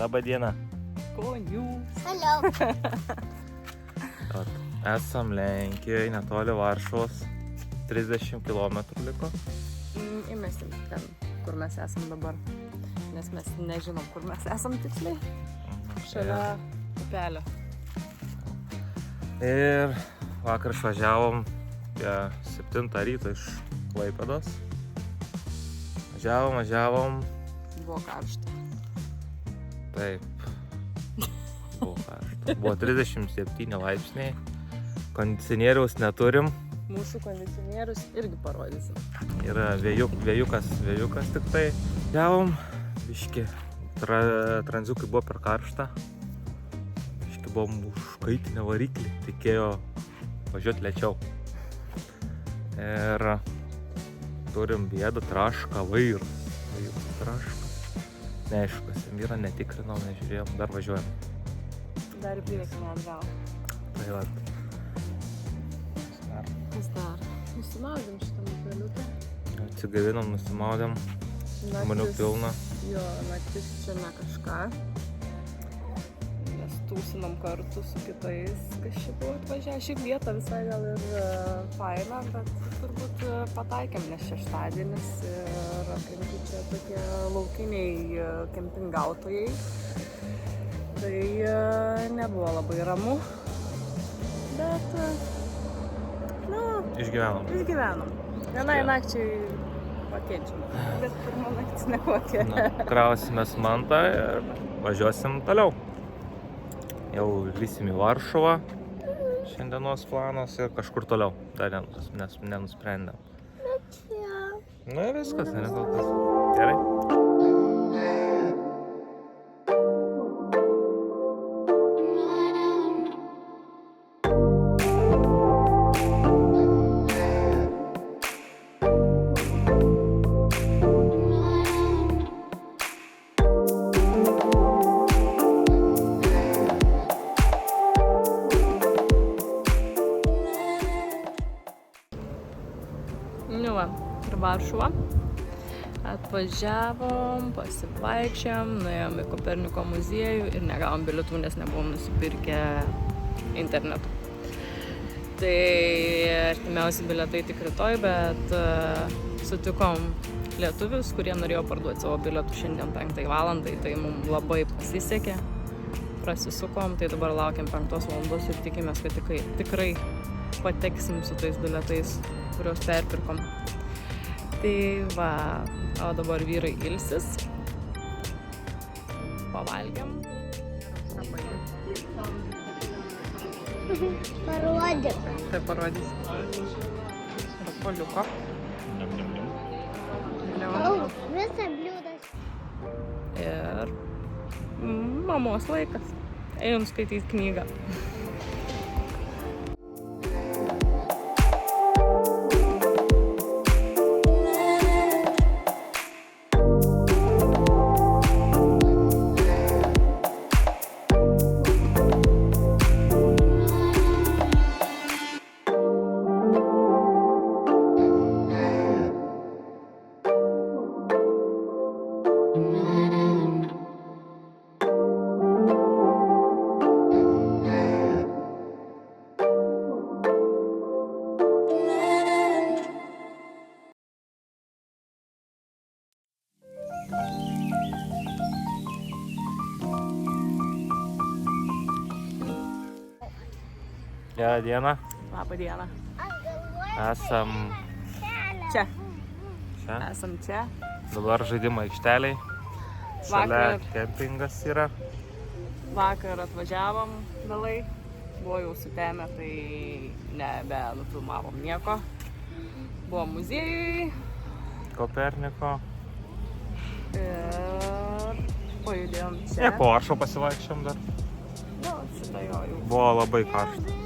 Labą dieną. Konių. Hello. Esam Lenkijoje, netoli Varšuvos. 30 km liko. Įmesim ten, kur mes esam dabar. Nes mes nežinom, kur mes esam tiksliai. Šalia upelio. Ir vakar išvažiavom apie 7 ryto iš Klaipėdos. Važiavom. Buvo karšta. Taip. Buvo karšta. Buvo 37 laipsniai. Kondicionieriaus neturim. Mūsų kondicionierius irgi parodysim. Yra vėjukas tik tai. Važiavom, biški, tranziukai buvo per karštą. Biški buvom užkaitinę variklį, reikėjo važiuoti lėčiau. Ir turim bėdą, trašką vairą. Trašką. Neaišku, kas ten yra, netikrinom, nežiūrėjom, dar važiuojam. Dar į priekį atgal. Tai va. Kas dar? Nusimaudėm šitą upeliuką. Atsigavinom, nusimaudėm. Žmonių pilna. Jo, naktis čia ne kažką. Mes tūsinom kartu su kitais, kas čia buvo atvažiavę. Šiaip vieta visai gal ir faina, bet turbūt pataikėm, nes šeštadienis ir aplinkui čia tokie laukiniai kempingautojai. Tai nebuvo labai ramu, bet išgyvenom. Vienai nakčiai pakeičiam, bet pirma naktis nekokia. Krausimės mantą ir važiuosim toliau. Jau lysim į Varšuvą. Šiandienos planas ir kažkur toliau. Dar nenusprendėm. Nu ir viskas, ne kol kas. Gerai. Nu va, ir Varšuva. Atvažiavom, pasivaikščiam, nuėjom į Koperniko muziejų ir negavom bilietų, nes nebuvom nusipirkę internetu. Tai artimiausi bilietai tik rytoj, bet sutikom lietuvius, kurie norėjo parduoti savo bilietų šiandien 5 valandai, tai mums labai pasisekė. Prasisukom, tai dabar laukiam 5 valandos ir tikimės, kad tikrai pateksim su tais bilietais, kuriuos perpirkom. Tai va, o dabar vyrai ilsis. Pavalgiam. Parodyk. Tai parodys. Rapoliuko. Visą bliūdas. Ir mamos laikas. Ėjom skaityti knygą. Gerą dieną. Labą dieną. Esam Čia. čia. Esam čia. Dabar žaidimo aikšteliai. Šalia kempingas yra. Vakar atvažiavom vėlai. Buvo jau sutemę, tai nebenufilmavom nieko. Buvo muziejui. Koperniko. Ir pajudėjom čia. Ir po Varšuvą pasivaikščiom dar. Nu, šitą jau. Buvo labai karšta.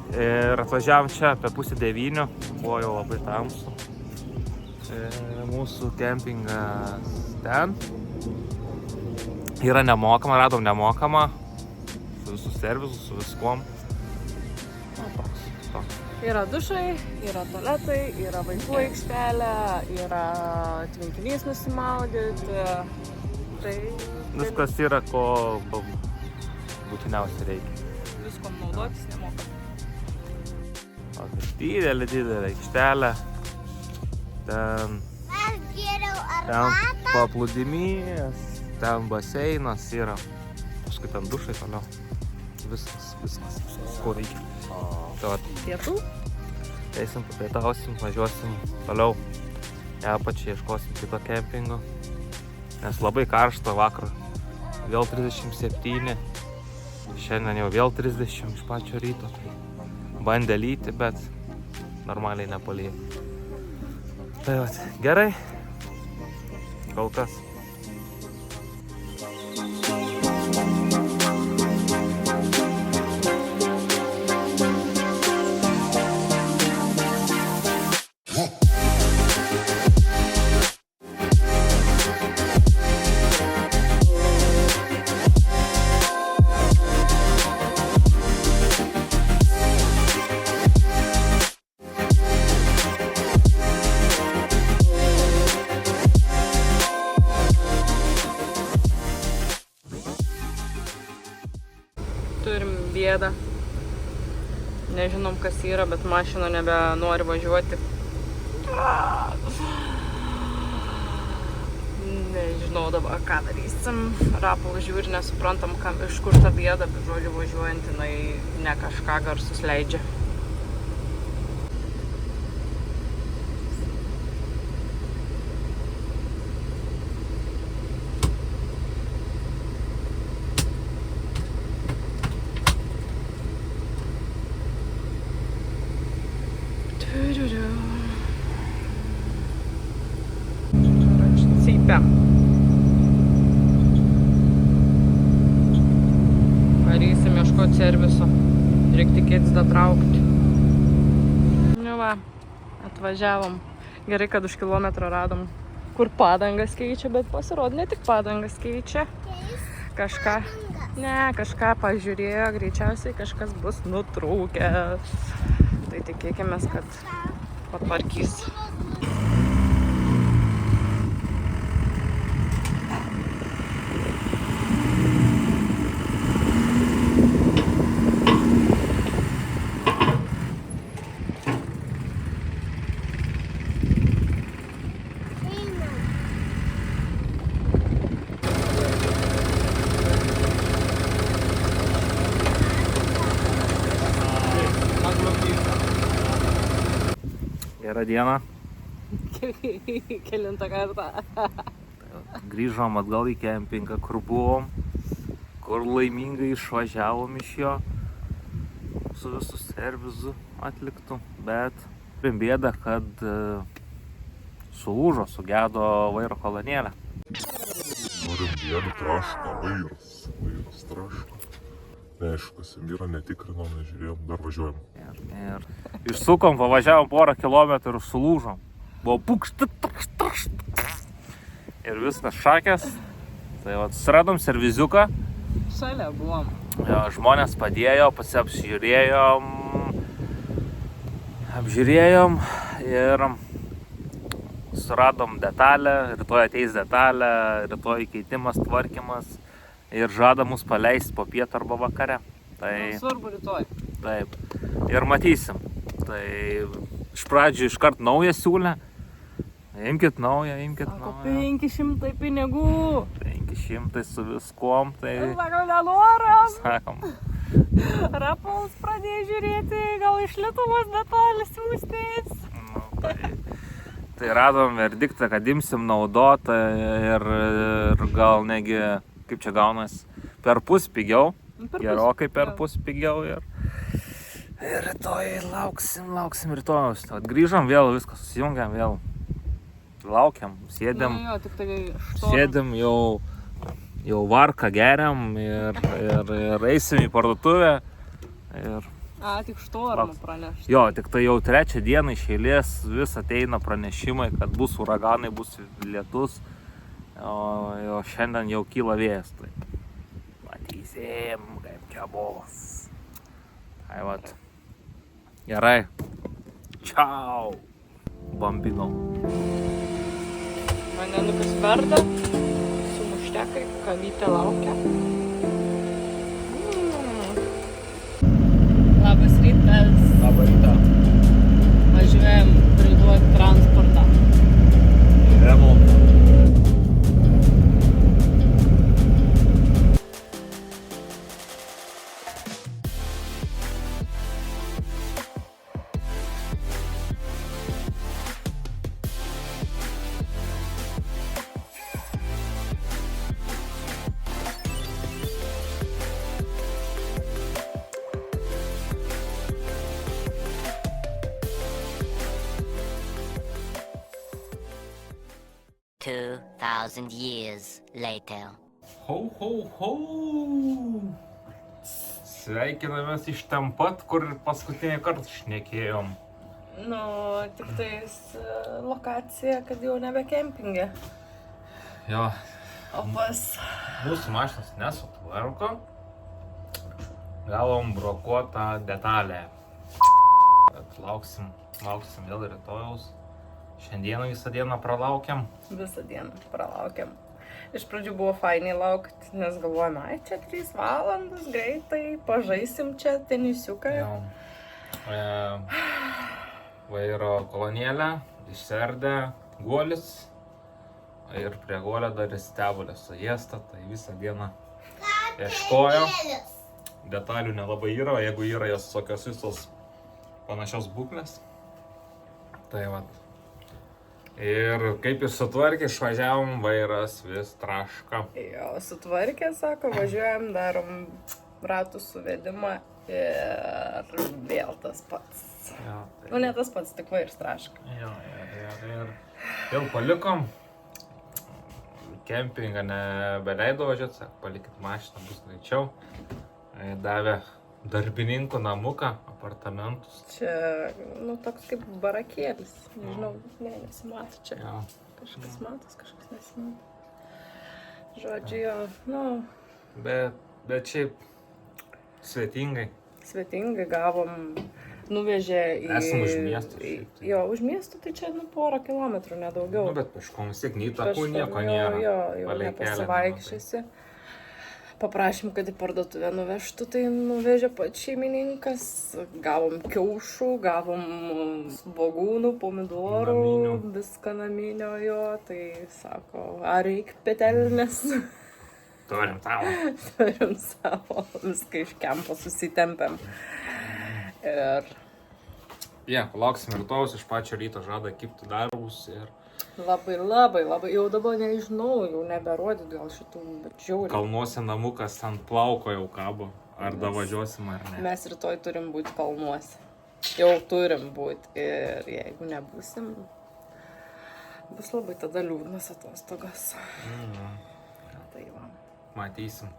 Ir atvažiavom čia apie 8:30, buvo jau labai tamsu. Mūsų kempingas ten. Yra nemokama, radom nemokamą. Su visų servisu, su viskuom. Toks. Yra dušai, yra tualetai, yra vaikų aikštelė, yra tvenkinys nusimaudyti. Tai viskas yra, ko būtiniausiai reikia. Viskom naudotis nemoka. Didelė aikštelė. Ten Aš geriau ten arbatą. paplūdimys, ten baseinas yra. Paskui ten dušai toliau. Viskas, ko reikia. Tai vat, Pietų? eisim, papietausim, važiuosim toliau. Apačiai ieškosim kito kempingo. Nes labai karšta vakar. Vėl 37. Šiandien jau vėl 30 iš pačio ryto. Tai bandė lyti, bet normaliai nepalijo. Tai vat, gerai. Kol kas. Turim bėdą. Nežinom, kas yra, bet mašina nebenori važiuoti. Nežinau dabar, ką darysim. Rapol žiūri, nesuprantam, iš kur ta bėda, bet žodžiu važiuojant, jinai ne kažką garsus leidžia. Cypia. Varysim ieškoti serviso. Reikia tikėtis datraukti. Nu va, atvažiavom. Gerai, kad už kilometrą radom, kur padangas keičia, bet pasirodo ne tik padangas keičia. Kažką pažiūrėjo, greičiausiai kažkas bus nutrūkęs. Tai tikėkimės, kad patvarkys. Gerą dieną. Kelintą kartą. Grįžom atgal į kempingą, kur buvom, kur laimingai išvažiavom iš jo su visų servisu atliktų, bet turim bėdą, kad sulūžo, sugedo vairo kolonėlė. Norim bėdą, traška, vairas traška. Neaišku, kas jam yra, netikrinom, nežiūrėjom, dar važiuojam. Ir išsukom, pavažiavom porą kilometrų ir sulūžom. Buvo pukšt, ir viskas šakės. Tai vat, suradom serviziuką. Šalia buvom. Jo, žmonės padėjo, apžiūrėjom ir suradom detalę, rytoj ateis detalė, rytoj keitimas, tvarkymas ir žada mus paleisti po pietų arba vakare. Tai Svarbu rytoj. taip, ir matysim. Tai iš pradžių iškart naują siūlę. Imkit naują. 500 pinigų. 500 su viskuom, tai Sakau, nenoram. sakom. Rapols pradėjo žiūrėti, gal iš Lietuvos detalės siūstys. Nu, tai radom verdiktą, kad imsim naudotą ir gal negi, kaip čia gaunas, perpus pigiau. Gerokai perpus pigiau ir rytoj lauksim rytojus. Grįžom vėl, viskas susijungiam vėl. Laukiam, sėdėm, jau varką geriam ir eisim į parduotuvę. Tik štormą pranešti. Jo, tik tai jau trečią dieną iš eilės vis ateina pranešimai, kad bus uraganai, bus lietus. O šiandien jau kyla vėjas. Tai matysim, kaip čia bus. Tai vat. Gerai. Čiau. Bambinau. Vandenukas verda, sumuštinį bifštekai, kavytė laukia. Labas rytas. Labą rytą. Važiuojam priduoti transportą. Remontą. $2,000 years later. Hau, hau, hau. Sveikinamės iš ten pat, kur paskutinį kartą šnekėjom. Nu, tik tais lokacija, kad jau nebe kempingė. Jo, O pas... mūsų mašinas nesutvarko. Gavom brokuotą detalę. Bet lauksim vėl rytojaus. Šiandieną visą dieną pralaukiam. Visą dieną pralaukiam. Iš pradžių buvo fainiai laukti, nes galvojame, ai čia 3 valandas, greitai pažaisim čia tenisiuką. Jo. Vairo kolonėlę, išsiardė guolis. Ir prie guolio dar stebulė suėsta, tai visą dieną ieškojo. Detalių nelabai yra, o jeigu yra, jos tokios visos panašios būklės. Tai vat. Ir kaip jis sutvarkė, išvažiavom, vairas vis traška. Jo, sutvarkė, sako, važiuojam, darom ratų suvedimą ir vėl tas pats. Jo, tai... Nu, ne tas pats, tik vairas traška. Jo, ir vėl palikom. Kempingą nebeleido važiuoti, sako, palikit mašiną, bus greičiau. Davė darbininkų namuką, apartamentus. Čia, nu, toks kaip barakėlis. Nežinau, nesimato čia. Jo. Kažkas matos, kažkas nesimato. Žodžiu, jo, nu... Bet šiaip svetingai. Svetingai gavom, nuvežė į... Esam už miesto šiaip. Tai. Jo, už miesto tai čia, nu, porą kilometrų, nedaugiau. Nu, bet peškom vis tiek nei takų nieko nėra. Jo, jau Palei kelią nepasivaikščiasi. Paprašym, kad į parduotuvę nuvežtų, tai nuvežė pats šeimininkas. Gavom kiaušų, gavom svogūnų, pomidorų, Naminių. viską naminio jo. Tai sako, ar reik petelnės? Turim tavo. Turim savo, viską iš kempo susitempėm. Ir Palauksim rytojaus, iš pačio ryto žada kibti darbus ir... labai, jau dabar nežinau, jau neberodyt gal šitų, bet žiauriai. Kalnuose namukas ant plauko jau kabo. Ar davažiuosim ar ne. Mes rytoj turim būti kalnuose. Jau turim būti ir jeigu nebūsim, bus labai tada liūdnas atostogas. Tai va. Matysim.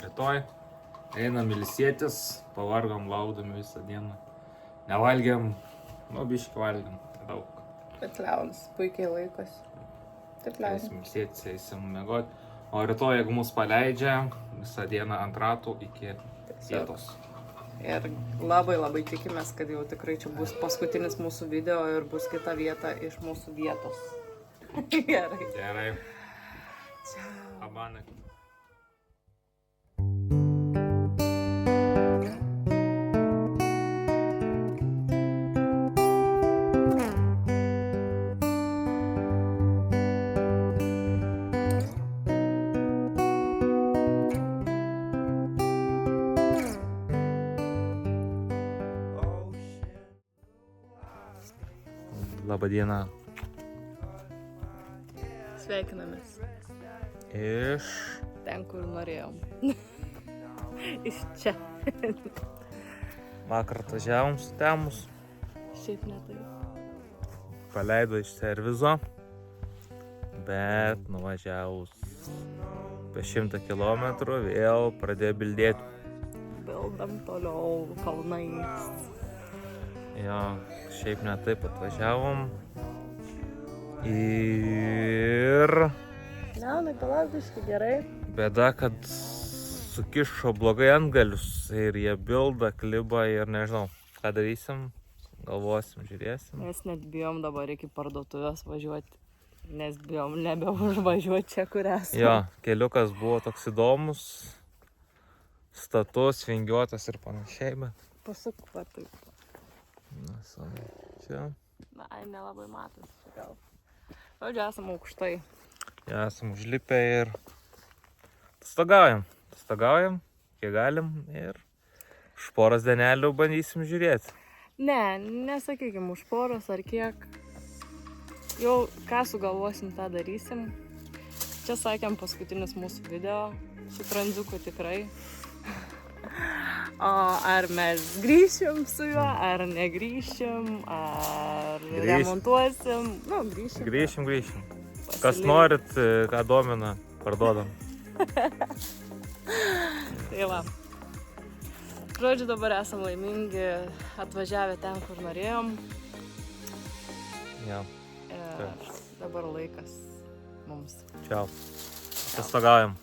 Rytoj einam ilsėtis, pavargom laukdami visą dieną. Nevalgiam, nu biškį valgiam, daug. Bet Leonas puikiai laikosi. Taip leisim. Eisim ilsėtis, eisim miegot. O rytoj, jeigu mus paleidžia, visą dieną ant ratų iki vietos. Ir labai tikimės, kad jau tikrai čia bus paskutinis mūsų video ir bus kita vieta iš mūsų vietos. Gerai. Gerai. Ciao. Abanai. Labą dieną. Sveikinamės. Iš... Ten, kur norėjom. Iš čia. Vakar atvažiavom su temus. Šiaip ne tai. Paleido iš servizo. Bet nuvažiavus apie 100 kilometrų vėl pradėjo bildėti. Bildam toliau kalnais. Jo, šiaip ne taip atvažiavom. Ir... Leonai, palauk biškį, gerai. Bėda, kad sukišo blogai antgalius ir jie bilda, kliba ir nežinau, ką darysim. Galvosim, žiūrėsim. Mes net bijom dabar iki parduotuvės važiuoti. nes bijom nebeužvažiuoti čia, kur esame. Jo, keliukas buvo toks įdomus, status, vingiuotas ir panašiai, bet... Pasuk, va taip. Na, čia. Na, nelabai matas čia gal. Žodžiu, esame aukštai. Ja, esam užlipę ir atostagaujam. Atostagaujam, kiek galim ir už poros dienelių bandysim žiūrėti. Ne, nesakykim, už poros ar kiek. Jau ką sugalvosim, tą darysim. Čia sakėm paskutinis mūsų video su tranziuku tikrai. O ar mes grįšim su juo, ar negrįšim, ar remontuosim. Nu, grįšim. Grįšim. Kas norit, ką domina, parduodam. Tai va. Žodžiu, dabar esam laimingi, atvažiavę ten, kur norėjom. Ja. Ir dabar laikas mums. Čiau. Atostagaujam.